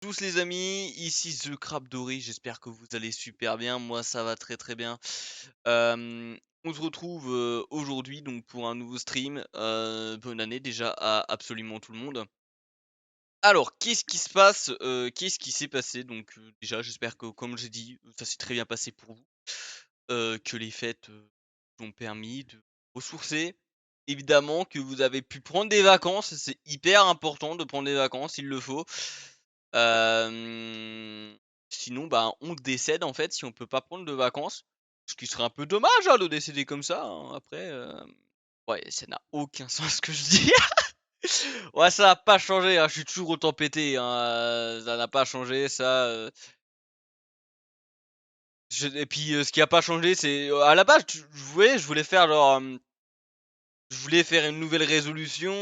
Tous les amis, ici The Crabe Doré, j'espère que vous allez super bien, moi ça va très très bien. On se retrouve aujourd'hui donc pour un nouveau stream. Bonne année déjà à absolument tout le monde. Alors, qu'est-ce qui se passe? Qu'est-ce qui s'est passé? Donc déjà, j'espère que comme j'ai dit, ça s'est très bien passé pour vous. Que les fêtes vous ont permis de ressourcer. Évidemment que vous avez pu prendre des vacances, c'est hyper important de prendre des vacances, il le faut. Hem, Sinon, bah, on décède en fait si on peut pas prendre de vacances. Ce qui serait un peu dommage, hein, de décéder comme ça, hein. Après, ouais, ça n'a aucun sens ce que je dis. Ouais, ça a pas changé, hein, je suis toujours autant pété, hein, ça n'a pas changé ça, et puis, ce qui a pas changé, c'est, à la base, je voulais faire genre, je voulais faire une nouvelle résolution,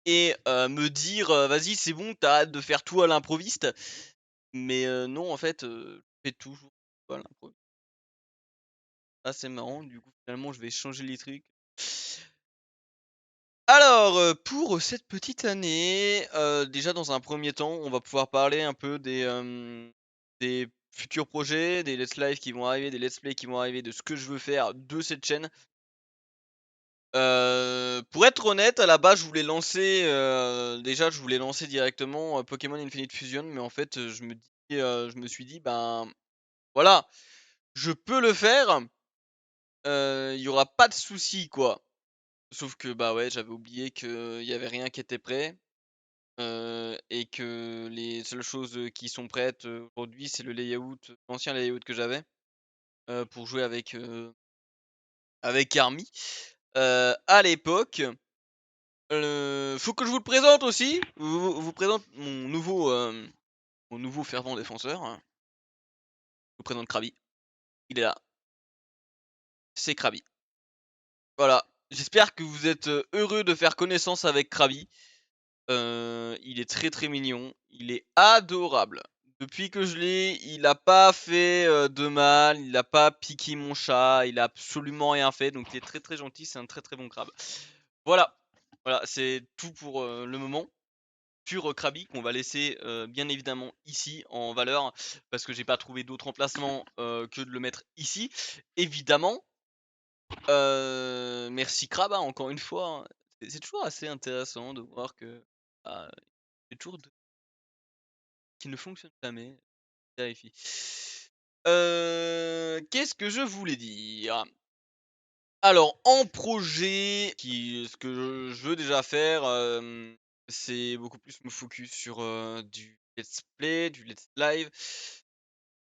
et me dire, «Vas-y, c'est bon, tu arrêtes de faire tout à l'improviste». Mais non, en fait, je fais toujours tout à l'improviste. Ah, c'est marrant, du coup, finalement, je vais changer les trucs. Alors, pour cette petite année, déjà dans un premier temps, on va pouvoir parler un peu des futurs projets, des let's live qui vont arriver, des let's play qui vont arriver, de ce que je veux faire de cette chaîne. Pour être honnête, à la base, je voulais lancer, déjà, je voulais lancer directement, Pokémon Infinite Fusion, mais en fait, je me suis dit: «Ben, voilà, je peux le faire, il y aura pas de souci, quoi». Sauf que, bah, ouais, j'avais oublié qu'il y avait rien qui était prêt, et que les seules choses, qui sont prêtes, aujourd'hui, c'est le layout, l'ancien layout que j'avais, pour jouer avec Army, à l'époque. Faut que je vous le présente aussi. Vous présente mon nouveau fervent défenseur, hein. Je vous présente Krabi. Il est là, c'est Krabi. Voilà, j'espère que vous êtes, heureux de faire connaissance avec Krabi. Il est très, très mignon, il est adorable. Depuis que je l'ai, il a pas fait, de mal, il a pas piqué mon chat, il a absolument rien fait, donc il est très, très gentil, c'est un très, très bon crabe. Voilà, voilà, c'est tout pour, le moment. Pur, Krabi qu'on va laisser, bien évidemment ici en valeur, parce que j'ai pas trouvé d'autre emplacement, que de le mettre ici, évidemment. Merci Crab, hein, encore une fois, hein. C'est toujours assez intéressant de voir que, bah, il y a toujours de qui ne fonctionne jamais. Vérifie. Qu'est-ce que je voulais dire? Alors en projet ce que je veux déjà faire, c'est beaucoup plus me focus sur, du let's play, du let's live,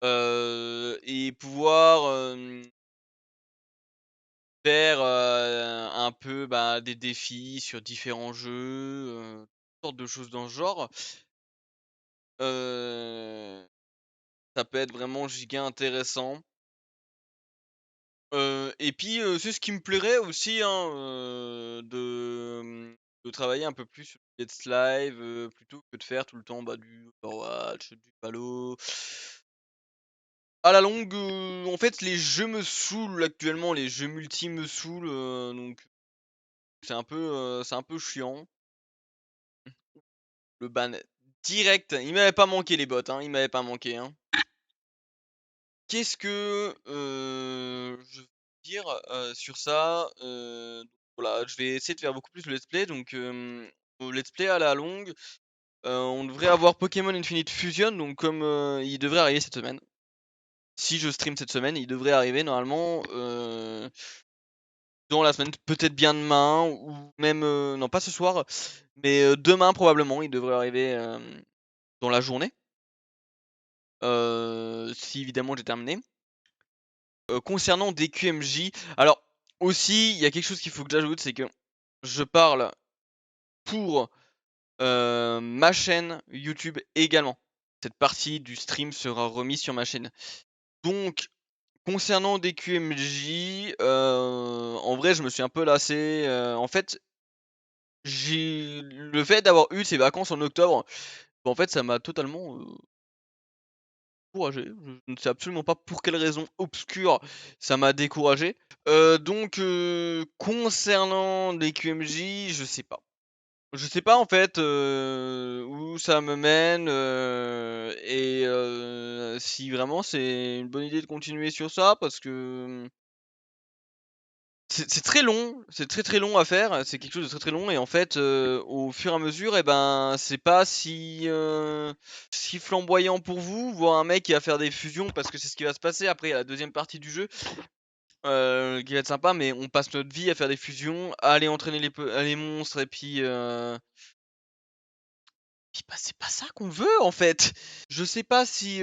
et pouvoir, faire, un peu, bah, des défis sur différents jeux, toutes sortes de choses dans ce genre. Heu, Ça peut être vraiment giga intéressant. Et puis, c'est ce qui me plairait aussi, hein, de travailler un peu plus sur le Let's Live, plutôt que de faire tout le temps, bah, du Overwatch, du Valo. À la longue, en fait, les jeux me saoulent actuellement, les jeux multi me saoulent, donc c'est un peu chiant. Le ban direct, il m'avait pas manqué les bots, hein, il m'avait pas manqué, hein. Qu'est-ce que, je veux dire, sur ça? Voilà, je vais essayer de faire beaucoup plus le let's play donc au let's play à la longue, on devrait avoir Pokémon Infinite Fusion donc comme, il devrait arriver cette semaine. Si je stream cette semaine, il devrait arriver normalement, dans la semaine, peut-être bien demain ou même, non pas ce soir, mais, demain probablement, il devrait arriver, dans la journée, si évidemment j'ai terminé. Concernant des QMJ, alors aussi, il y a quelque chose qu'il faut que j'ajoute, c'est que je parle pour, ma chaîne YouTube également. Cette partie du stream sera remise sur ma chaîne. Donc, concernant des QMJ, en vrai, je me suis un peu lassé, en fait, j'ai le fait d'avoir eu ces vacances en octobre, bah, en fait, ça m'a totalement, découragé. Je ne sais absolument pas pour quelle raison obscure ça m'a découragé. Donc concernant les QMJ, je sais pas. Je sais pas en fait, où ça me mène, et si vraiment c'est une bonne idée de continuer sur ça parce que, c'est très long, c'est très, très long à faire, c'est quelque chose de très, très long et en fait, au fur et à mesure et ben, c'est pas si flamboyant pour vous, voir un mec qui va faire des fusions parce que c'est ce qui va se passer après à la deuxième partie du jeu, qui va être sympa mais on passe notre vie à faire des fusions, à aller entraîner les monstres et puis bah, c'est pas ça qu'on veut en fait. Je sais pas si,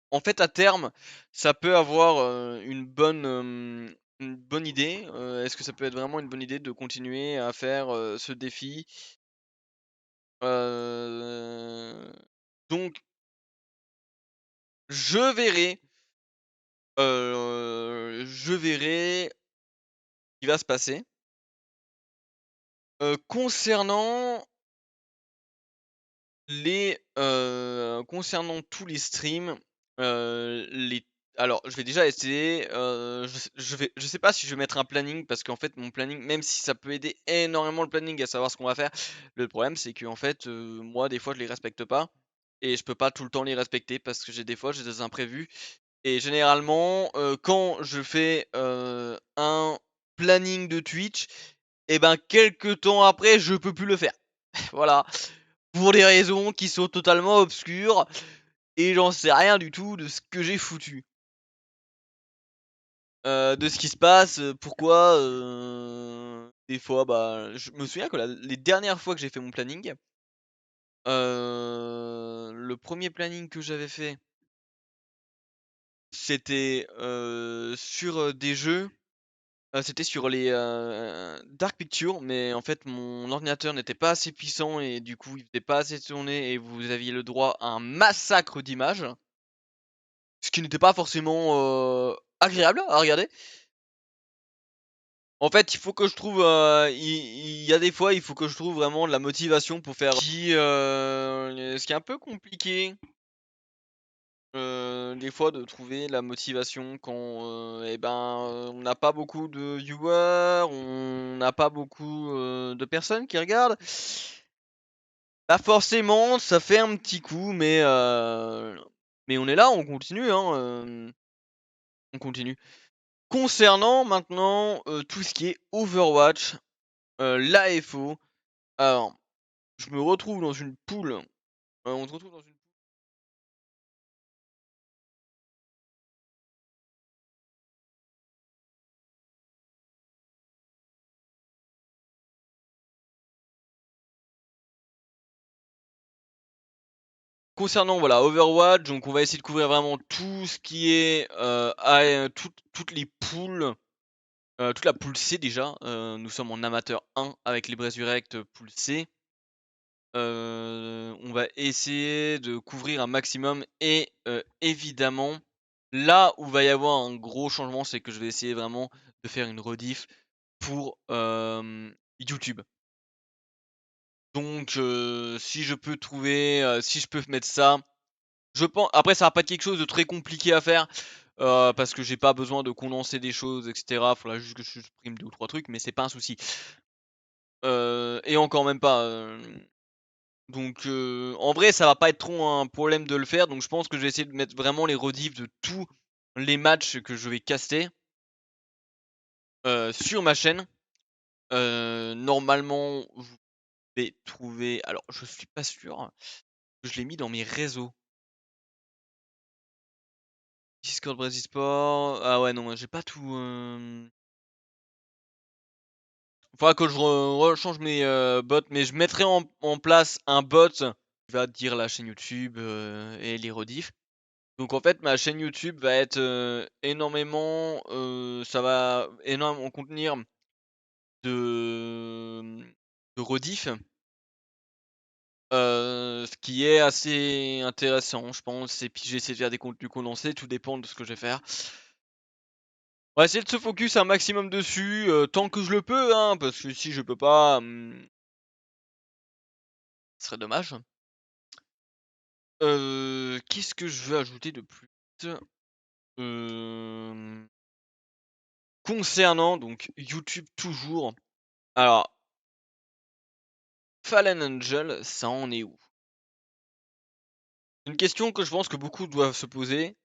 en fait à terme, ça peut avoir, une bonne idée. Est-ce que ça peut être vraiment une bonne idée de continuer à faire, ce défi? Heu, donc je verrai, ce qui va se passer. Concernant concernant tous les streams, les alors je vais déjà essayer, je sais pas si je vais mettre un planning parce qu'en fait mon planning, même si ça peut aider énormément le planning à savoir ce qu'on va faire, le problème c'est qu'en fait, moi des fois je les respecte pas et je peux pas tout le temps les respecter parce que j'ai des imprévus et généralement, quand je fais, un planning de Twitch et ben quelques temps après je peux plus le faire. Voilà. Pour des raisons qui sont totalement obscures et j'en sais rien du tout de ce que j'ai foutu. De ce qui se passe, pourquoi, des fois, bah, je me souviens que les dernières fois que j'ai fait mon planning, le premier planning que j'avais fait, c'était, sur, des jeux, c'était sur les, Dark Pictures, mais en fait mon ordinateur n'était pas assez puissant et du coup il faisait pas assez tourner et vous aviez le droit à un massacre d'images. Ce qui n'était pas forcément, agréable à regarder. En fait, il faut que je trouve, il y a des fois, il faut que je trouve vraiment de la motivation pour faire ce qui est un peu compliqué, des fois de trouver la motivation quand, et ben, on n'a pas beaucoup de viewers, on n'a pas beaucoup, de personnes qui regardent. Bah, forcément, ça fait un petit coup, mais on est là, on continue, hein, on continue. Concernant maintenant, tout ce qui est Overwatch, l'AFO, alors je me retrouve dans une poule, on se retrouve dans une concernant voilà Overwatch, donc on va essayer de couvrir vraiment tout ce qui est, toutes les poules, toute la poule C déjà, nous sommes en amateur 1 avec les Resurrect, poule C. On va essayer de couvrir un maximum et évidemment, là où va y avoir un gros changement, c'est que je vais essayer vraiment de faire une rediff pour, YouTube. Donc si je peux trouver, si je peux mettre ça, je pense après ça va pas être quelque chose de très compliqué à faire, parce que j'ai pas besoin de condenser des choses et cetera. Faudra juste que je supprime 2 ou 3 trucs, mais c'est pas un souci. Et encore même pas, donc en vrai, ça va pas être trop un problème de le faire, donc je pense que je vais essayer de mettre vraiment les rediffs de tous les matchs que je vais caster, sur ma chaîne. Normalement, vous pouvez trouver alors je suis pas sûr, je l'ai mis dans mes réseaux. Discord Brésil Sport, ah ouais non, j'ai pas tout, faudra que je rechange mes, bots, mais je mettrai en place un bot qui va dire la chaîne YouTube, et les rediffs. Donc en fait, ma chaîne YouTube va être, énormément, ça va énormément contenir de, de rediff, ce qui est assez intéressant, je pense et puis je vais essayer de faire des contenus condensés, tout dépend de ce que je vais faire. On va essayer de se focus un maximum dessus, tant que je le peux, hein, parce que si je peux pas, ce serait dommage. Qu'est-ce que je veux ajouter de plus? Hem, concernant donc YouTube toujours, alors Fallen Angel, ça en est où? Une question que je pense que beaucoup doivent se poser.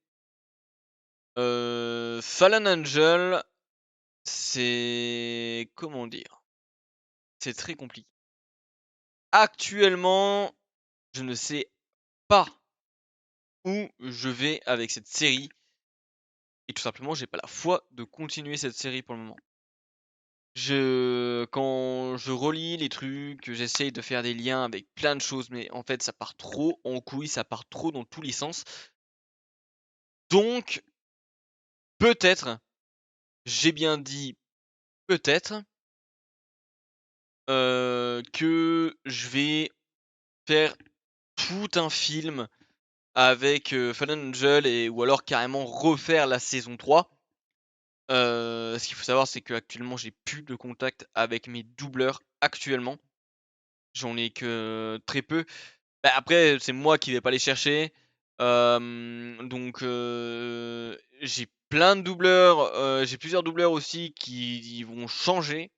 Fallen Angel, c'est comment dire? C'est très compliqué. Actuellement, je ne sais pas où je vais avec cette série et tout simplement, j'ai pas la foi de continuer cette série pour le moment. Quand je relis les trucs, j'essaye de faire des liens avec plein de choses, mais en fait, ça part trop en couille, ça part trop dans tous les sens. Donc, peut-être, j'ai bien dit peut-être, que je vais faire tout un film avec, Fallen Angel ou alors carrément refaire la saison 3. Ce qu'il faut savoir, c'est qu'actuellement, j'ai plus de contact avec mes doubleurs actuellement. J'en ai que très peu. Bah, après, c'est moi qui vais pas les chercher. Donc j'ai plein de doubleurs, j'ai plusieurs doubleurs aussi qui vont changer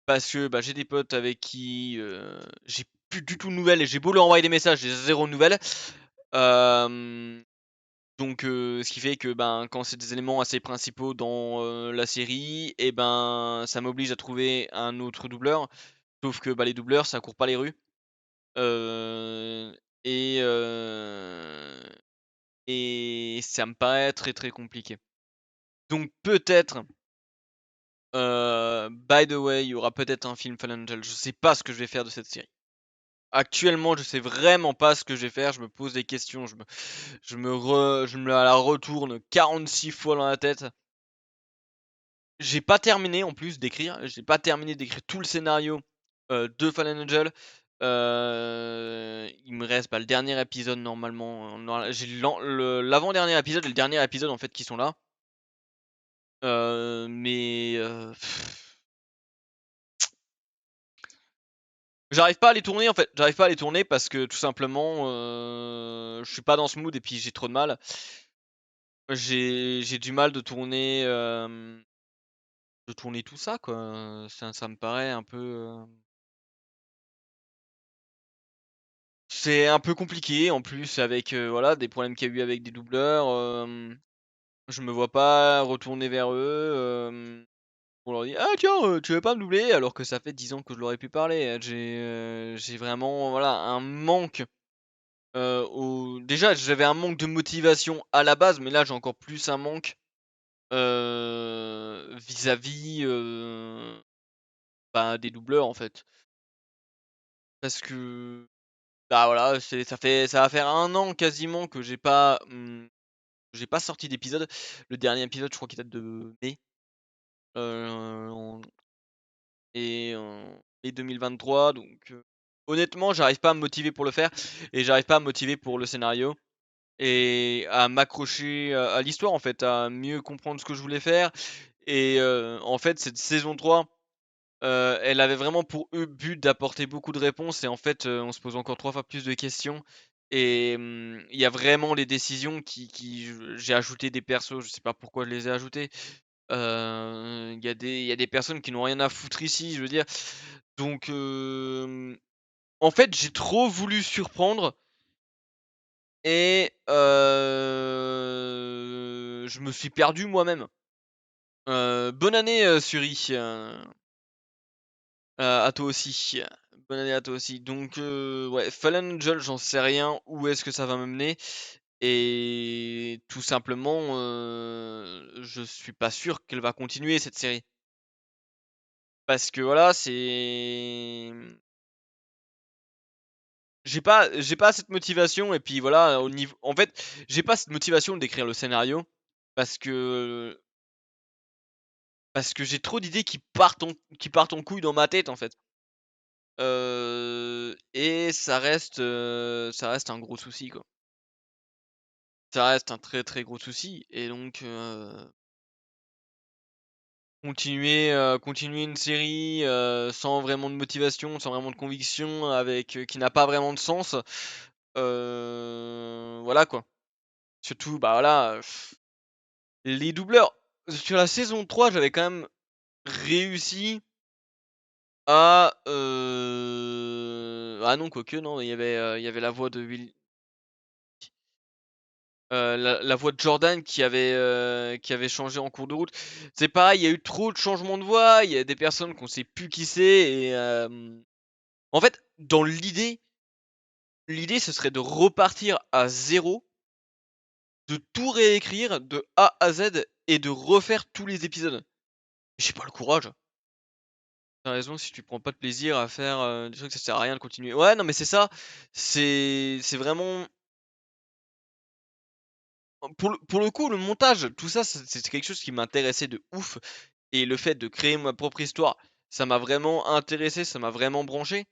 parce que, bah, j'ai des potes avec qui, j'ai plus du tout de nouvelles et j'ai beau leur envoyer des messages, j'ai 0 nouvelles. Hem, donc ce qui fait que, ben, quand c'est des éléments assez principaux dans, la série et ben, ça m'oblige à trouver un autre doubleur. Sauf que, bah, les doubleurs, ça court pas les rues. Heu et heu et ça me paraît très, très compliqué. Donc peut-être, by the way, il y aura peut-être un film Fallen Angel. Je sais pas ce que je vais faire de cette série. Actuellement, je sais vraiment pas ce que je vais faire. Je me pose des questions, je me la retourne 46 fois dans la tête. J'ai pas terminé en plus d'écrire, j'ai pas terminé d'écrire tout le scénario, de Fallen Angel. Il me reste, bah, le dernier épisode normalement, j'ai l'avant-dernier épisode et le dernier épisode en fait qui sont là. Mais j'arrive pas à les tourner en fait, j'arrive pas à les tourner parce que tout simplement, je suis pas dans ce mood et puis j'ai trop de mal. J'ai du mal de tourner tout ça quoi, ça me paraît un peu, c'est un peu compliqué en plus avec, voilà, des problèmes qu'il y a eu avec des doubleurs, je me vois pas retourner vers eux, pour leur dire: «Ah tiens, tu veux pas me doubler?» alors que ça fait 10 ans que je leur ai plus parlé. J'ai vraiment, voilà, un manque, au déjà j'avais un manque de motivation à la base, mais là j'ai encore plus un manque, vis-à-vis, bah, des doubleurs en fait. Parce que, bah, voilà, ça va faire 1 an quasiment que j'ai pas sorti d'épisode. Le dernier épisode, je crois qu'il date de mai, en en mai 2023 donc honnêtement, j'arrive pas à me motiver pour le faire et j'arrive pas à me motiver pour le scénario et à m'accrocher, à l'histoire, en fait, à mieux comprendre ce que je voulais faire et en fait, cette saison 3, elle avait vraiment pour but d'apporter beaucoup de réponses et en fait, on se pose encore 3 fois plus de questions et il y a vraiment les décisions qui j'ai ajouté des persos, je sais pas pourquoi je les ai ajoutés. Il y a des personnes qui n'ont rien à foutre ici, je veux dire. Donc en fait, j'ai trop voulu surprendre et je me suis perdu moi-même. Bonne année, Suri, à toi aussi. Bonne année à toi aussi. Donc ouais, Fallen Angel, j'en sais rien, où est-ce que ça va me mener et tout simplement, je suis pas sûr qu'elle va continuer cette série. Parce que voilà, j'ai pas cette motivation et puis voilà, au niveau en fait, j'ai pas cette motivation d'écrire le scénario parce que j'ai trop d'idées qui partent en couille dans ma tête, en fait. Et ça reste un gros souci, quoi. Ça reste un très, très gros souci et donc continuer une série, sans vraiment de motivation, sans vraiment de conviction, avec, qui n'a pas vraiment de sens, voilà, quoi. Surtout, bah, voilà, les doubleurs sur la saison 3 j'avais quand même réussi à, ah non, quoique non, il y avait la voix de la voix de Jordan qui avait changé en cours de route. C'est pareil, il y a eu trop de changements de voix, il y a des personnes qu'on sait plus qui c'est et en fait, dans l'idée ce serait de repartir à zéro, de tout réécrire de A à Z et de refaire tous les épisodes. J'ai pas le courage. Tu raison, si tu prends pas de plaisir à faire, des trucs, ça sert à rien de continuer. Ouais, non, mais c'est ça, c'est vraiment pour le coup, le montage, tout ça, c'est quelque chose qui m'intéressait de ouf et le fait de créer ma propre histoire, ça m'a vraiment intéressé, ça m'a vraiment branché.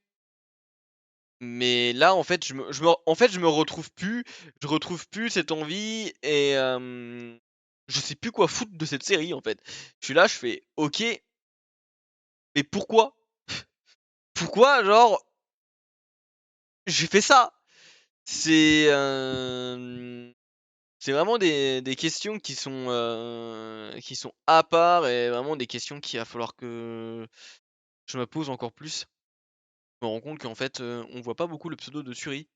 Mais là, en fait, je me je retrouve plus cette envie et je sais plus quoi foutre de cette série, en fait. Je suis là, je fais: «OK, mais pourquoi? Pourquoi, genre, j'ai fait ça?» C'est, c'est vraiment des questions qui sont à part et vraiment des questions qu'il va falloir que je me pose encore plus. Je me rends compte qu'en fait, on voit pas beaucoup le pseudo de Suri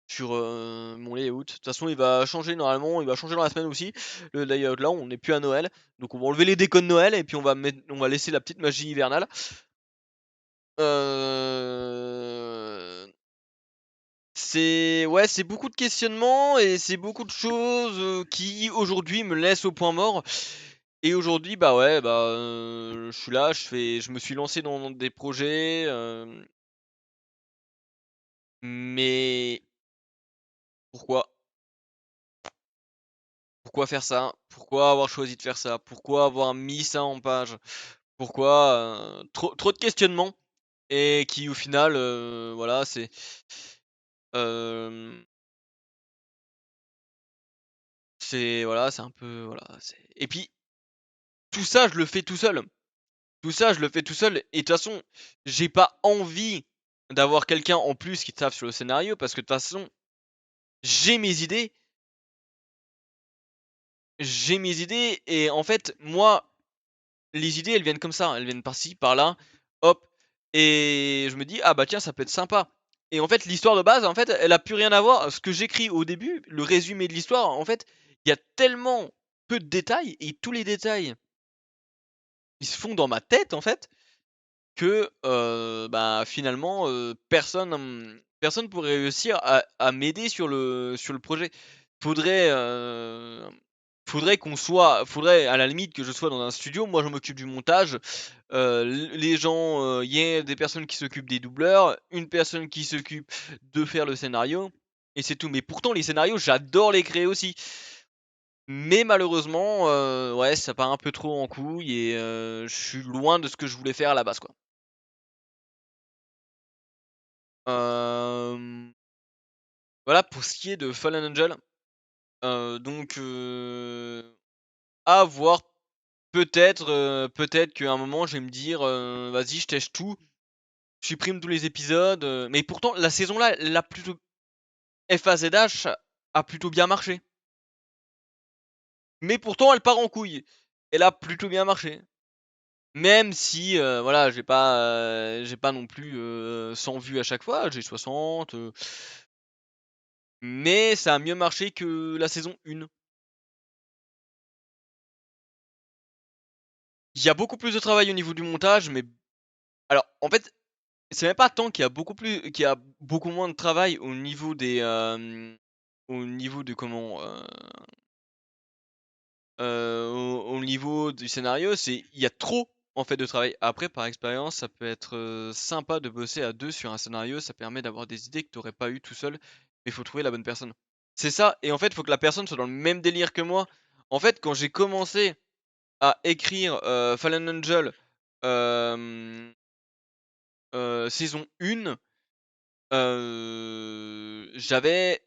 sur, mon layout. De toute façon, il va changer normalement, il va changer dans la semaine aussi, le layout là, on n'est plus à Noël. Donc on va enlever les décos de Noël et puis on va laisser la petite magie hivernale. Heu, c'est ouais, c'est beaucoup de questionnements et c'est beaucoup de choses, qui aujourd'hui me laissent au point mort. Et aujourd'hui, bah, ouais, bah, je suis là, je me suis lancé dans des projets, mais pourquoi? Pourquoi faire ça? Pourquoi avoir choisi de faire ça? Pourquoi avoir mis ça en page? Pourquoi? Trop de questionnements et qui au final, voilà, hem, c'est voilà, c'est un peu voilà, c'est et puis tout ça, je le fais tout seul. Tout ça, je le fais tout seul et de toute façon, j'ai pas envie d'avoir quelqu'un en plus qui taffe sur le scénario parce que de toute façon, j'ai mes idées j'ai mes idées et en fait, moi, les idées, elles viennent comme ça, elles viennent par-ci, par-là, hop et je me dis: «Ah bah tiens, ça peut être sympa» et en fait, l'histoire de base, en fait, elle a plus rien à voir. Ce que j'écris au début, le résumé de l'histoire, en fait, il y a tellement peu de détails et tous les détails, ils se font dans ma tête, en fait, que, bah, finalement, personne pourrait réussir à m'aider sur le projet. Faudrait, faudrait à la limite que je sois dans un studio, moi je m'occupe du montage, les gens, il y ait des personnes qui s'occupent des doubleurs, une personne qui s'occupe de faire le scénario et c'est tout. Mais pourtant les scénarios, j'adore les créer aussi. Mais malheureusement, ouais, ça part un peu trop en couille et je suis loin de ce que je voulais faire à la base, quoi. Hem, voilà pour ce qui est de Fallen Angel, donc à voir. Peut-être, peut-être qu'à un moment je vais me dire, «Vas-y je tèche tout, je supprime tous les épisodes», mais pourtant la saison là, elle a plutôt FAZH a plutôt bien marché. Mais pourtant elle part en couille. Elle a plutôt bien marché. Même si, voilà, j'ai pas non plus, 100 vues à chaque fois, j'ai 60, mais ça a mieux marché que la saison 1. Il y a beaucoup plus de travail au niveau du montage, mais alors en fait, c'est même pas tant qu'il y a beaucoup moins de travail au niveau des, au niveau de comment, au niveau du scénario, c'est il y a trop, en fait, de travail. Après, par expérience, ça peut être, sympa de bosser à 2 sur un scénario, ça permet d'avoir des idées que tu aurais pas eues tout seul, mais il faut trouver la bonne personne. C'est ça et en fait, il faut que la personne soit dans le même délire que moi. En fait, quand j'ai commencé à écrire, Fallen Angel, hem, saison 1, j'avais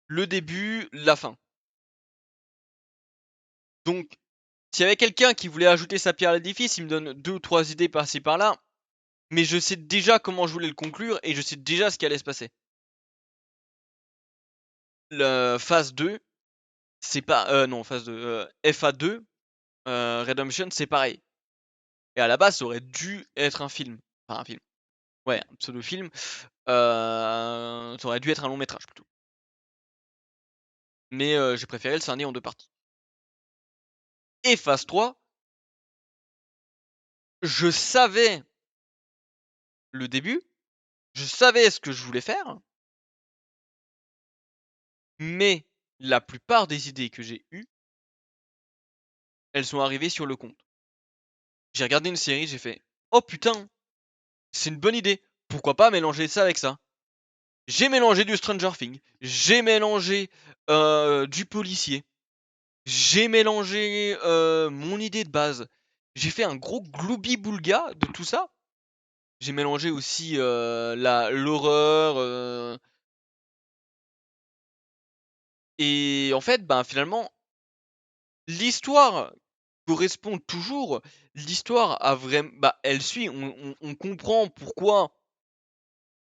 le début, la fin. Donc, s'il y avait quelqu'un qui voulait ajouter sa pierre à l'édifice, il me donne 2 ou 3 idées par-ci par-là, mais je sais déjà comment je voulais le conclure et je sais déjà ce qui allait se passer. Le phase 2, c'est pas non phase 2, FA2, Redemption, c'est pareil et à la base, ça aurait dû être un film, enfin un film. Ouais, un pseudo-film. Ça aurait dû être un long métrage plutôt. Mais j'ai préféré le scinder en 2 parties. Et phase 3, je savais le début, je savais ce que je voulais faire, mais la plupart des idées que j'ai eues, elles sont arrivées sur le compte. J'ai regardé une série, j'ai fait: «Oh putain, c'est une bonne idée, pourquoi pas mélanger ça avec ça?» J'ai mélangé du Stranger Things, j'ai mélangé, du policier, j'ai mélangé, mon idée de base. J'ai fait un gros gloubi-boulga de tout ça. J'ai mélangé aussi, l'horreur, et en fait, ben, finalement, l'histoire correspond toujours. L'histoire a vraiment, bah, elle suit, on comprend pourquoi,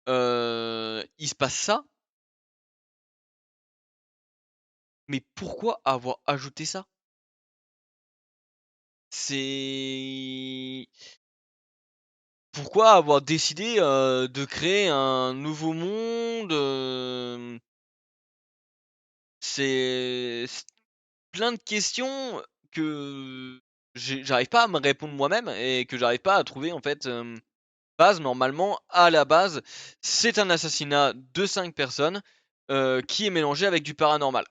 il se passe ça, mais pourquoi avoir ajouté ça? C'est Pourquoi avoir décidé, de créer un nouveau monde, c'est plein de questions que j'arrive pas à me répondre moi-même et que j'arrive pas à trouver en fait, base. Normalement, à la base, c'est un assassinat de 5 personnes, qui est mélangé avec du paranormal.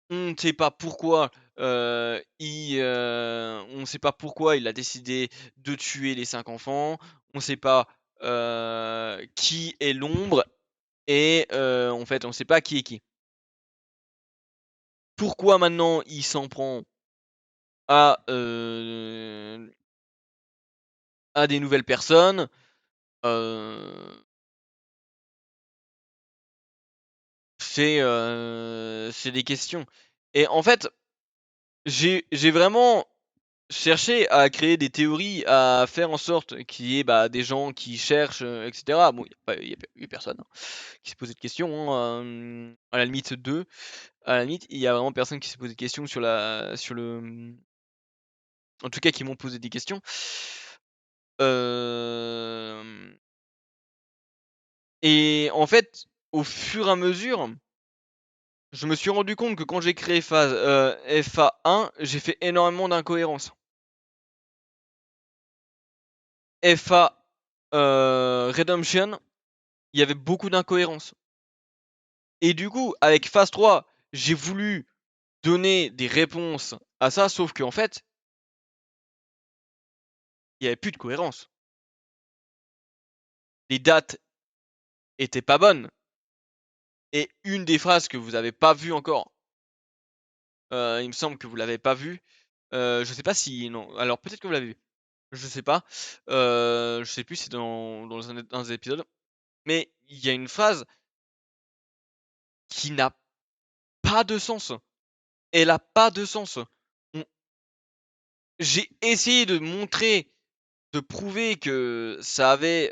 On ne sait pas pourquoi, on ne sait pas pourquoi il a décidé de tuer les 5 enfants. On ne sait pas, qui est l'ombre et en fait, on ne sait pas qui est qui. Pourquoi maintenant il s'en prend à, à des nouvelles personnes? Heu, c'est des questions et en fait, j'ai vraiment cherché à créer des théories, à faire en sorte qu'il y ait, bah, des gens qui cherchent, et cetera. Bon, il y a personne, hein, qui s'est posé de questions, hein, à la limite 2. À la limite, il y a vraiment personne qui s'est posé de questions sur le, en tout cas qui m'ont posé des questions. Hem Et en fait, au fur et à mesure, je me suis rendu compte que quand j'ai créé FA1, j'ai fait énormément d'incohérences. FA, Redemption, il y avait beaucoup d'incohérences et du coup, avec phase 3, j'ai voulu donner des réponses à ça, sauf qu'en fait, il y avait plus de cohérence. Les dates étaient pas bonnes et une des phrases que vous avez pas vues encore, il me semble que vous l'avez pas vue, je sais pas si non, alors peut-être que vous l'avez vue. Je sais pas, je sais plus si c'est dans des épisodes, mais il y a une phrase qui n'a pas de sens. Elle a pas de sens. On J'ai essayé de montrer, de prouver que ça avait,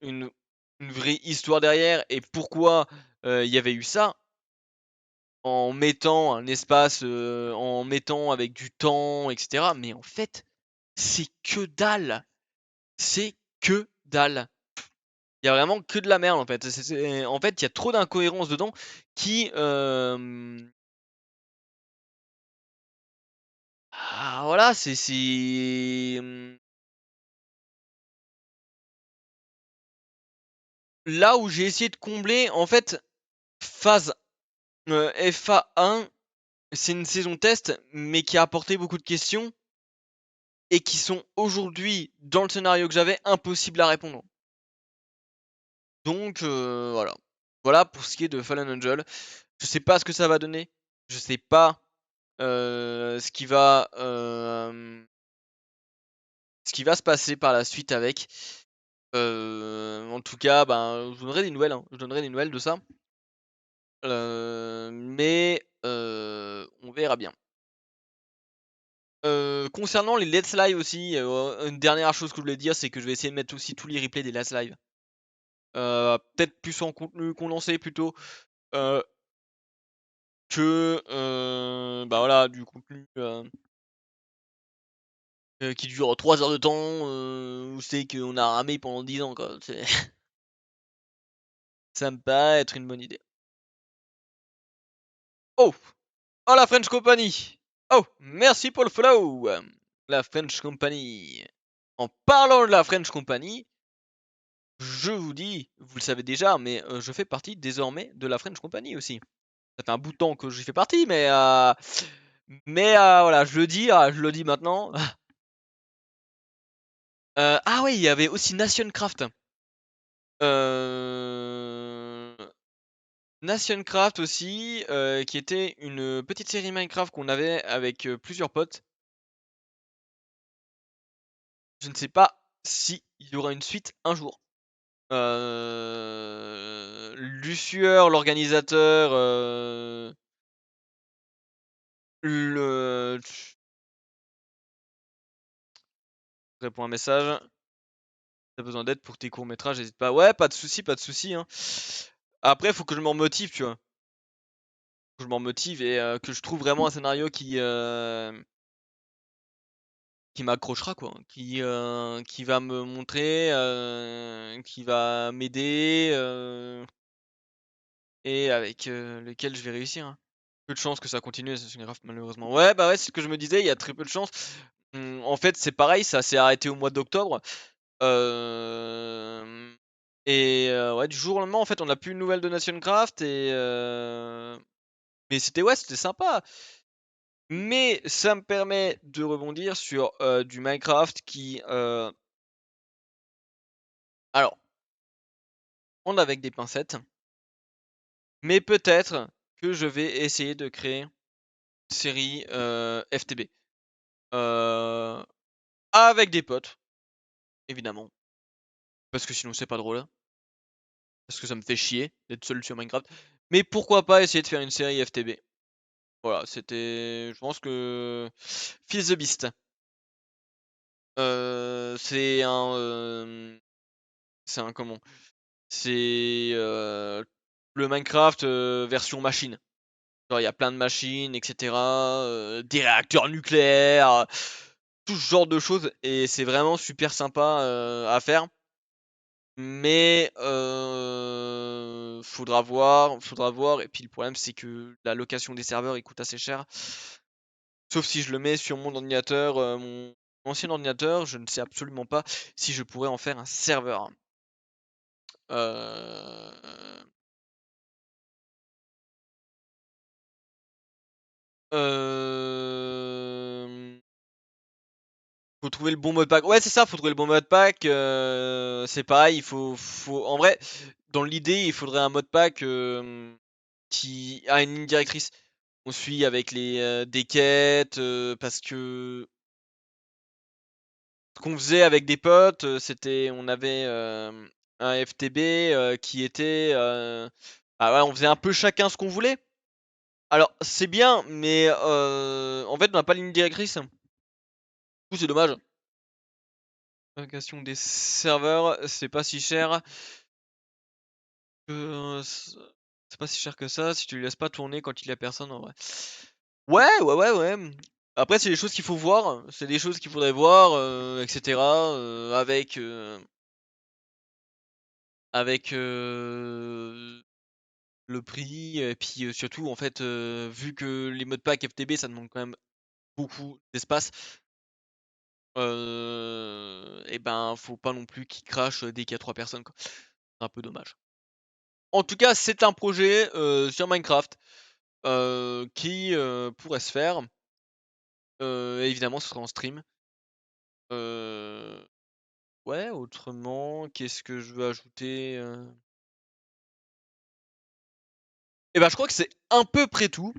une vraie histoire derrière et pourquoi, il y avait eu ça, en mettant un espace, en mettant avec du temps et cetera, mais en fait, c'est que dalle! C'est que dalle! Il y a vraiment que de la merde en fait. En fait, il y a trop d'incohérences dedans qui, voilà, là où j'ai essayé de combler en fait, phase, FA1, c'est une saison test, mais qui a apporté beaucoup de questions et qui sont aujourd'hui, dans le scénario que j'avais, impossibles à répondre. Donc voilà. Voilà pour ce qui est de Fallen Angel. Je sais pas ce que ça va donner. Je sais pas, ce qui va se passer par la suite avec. En tout cas, ben, je vous donnerai des nouvelles, hein. Je donnerai des nouvelles de ça. Mais on verra bien. Concernant les Let's Live aussi, une dernière chose que je voulais dire, c'est que je vais essayer de mettre aussi tous les replays des Let's Live. Peut-être plus en contenu condensé plutôt, heu, que, bah, voilà, du contenu, qui dure 3 heures de temps, où c'est qu'on a ramé pendant 10 ans, quoi. C'est ça me paraît être une bonne idée. Oh! Oh, la French Company! Oh, merci pour le follow! La French Company. En parlant de la French Company, je vous dis, vous le savez déjà, mais je fais partie désormais de la French Company aussi. Ça fait un bout de temps que j'y fais partie, mais voilà, je le dis maintenant. Ah oui, il y avait aussi Nationcraft. Heu, Nationcraft aussi, qui était une petite série Minecraft qu'on avait avec, plusieurs potes. Je ne sais pas si il y aura une suite un jour. Lucieur, l'organisateur, le réponds à un message. T'as besoin d'aide pour tes courts-métrages, hésite pas. Ouais, pas de souci, hein. Après, faut que je m'en motive, tu vois? Que je m'en motive et que je trouve vraiment un scénario qui m'accrochera, quoi. Qui va me montrer, qui va m'aider, et avec, lequel je vais réussir, hein. Peu de chances que ça continue Assassin's Creed malheureusement. Ouais, bah, ouais, c'est ce que je me disais, il y a très peu de chances. En fait, c'est pareil, ça s'est arrêté au mois d'octobre. Hem et ouais, du jour au lendemain, en fait, on a plus de nouvelles de Nationcraft et mais c'était ouais, c'était sympa. Mais ça me permet de rebondir sur, du Minecraft qui, alors, prendre avec des pincettes, mais peut-être que je vais essayer de créer une série, FTB. Heu, Avec des potes, évidemment, parce que sinon c'est pas drôle, parce que ça me fait chier d'être seul sur Minecraft. Mais pourquoi pas essayer de faire une série FTB? Voilà, c'était je pense que Fils the Beast. C'est c'est un comment? C'est, le Minecraft, version machine. Genre il y a plein de machines et cetera, des réacteurs nucléaires, tout ce genre de choses et c'est vraiment super sympa, à faire. Mais, faudra voir et puis le problème c'est que la location des serveurs, il coûte assez cher. Sauf si je le mets sur mon ordinateur, mon ancien ordinateur, je ne sais absolument pas si je pourrais en faire un serveur. Heu, hem, Faut trouver le bon mode pack. Ouais, c'est ça, faut trouver le bon mode pack, c'est pareil, il faut en vrai, dans l'idée, il faudrait un mode pack, qui a une ligne directrice. On suit avec des quêtes, parce que ce qu'on faisait avec des potes, c'était on avait, un FTB, qui était, bah, ouais, on faisait un peu chacun ce qu'on voulait. Alors c'est bien, mais en fait, on n'a pas de ligne directrice. Du coup, c'est dommage. Location des serveurs, c'est pas si cher que c'est pas si cher que ça, si tu les laisses pas tourner quand il y a personne, en vrai. Ouais, ouais, ouais, ouais, après, c'est des choses qu'il faut voir, c'est des choses qu'il faudrait voir, et cetera, avec le prix et puis, surtout, en fait, vu que les modes pack FTB, ça demande quand même beaucoup d'espace, et ben, faut pas non plus qu'ils crachent, dès qu'il y a 3 personnes, quoi. C'est un peu dommage. En tout cas, c'est un projet, sur Minecraft, qui, pourrait se faire, évidemment, ce sera en stream. Heu, ouais, autrement, qu'est-ce que je veux ajouter? Et ben, je crois que c'est à peu près tout.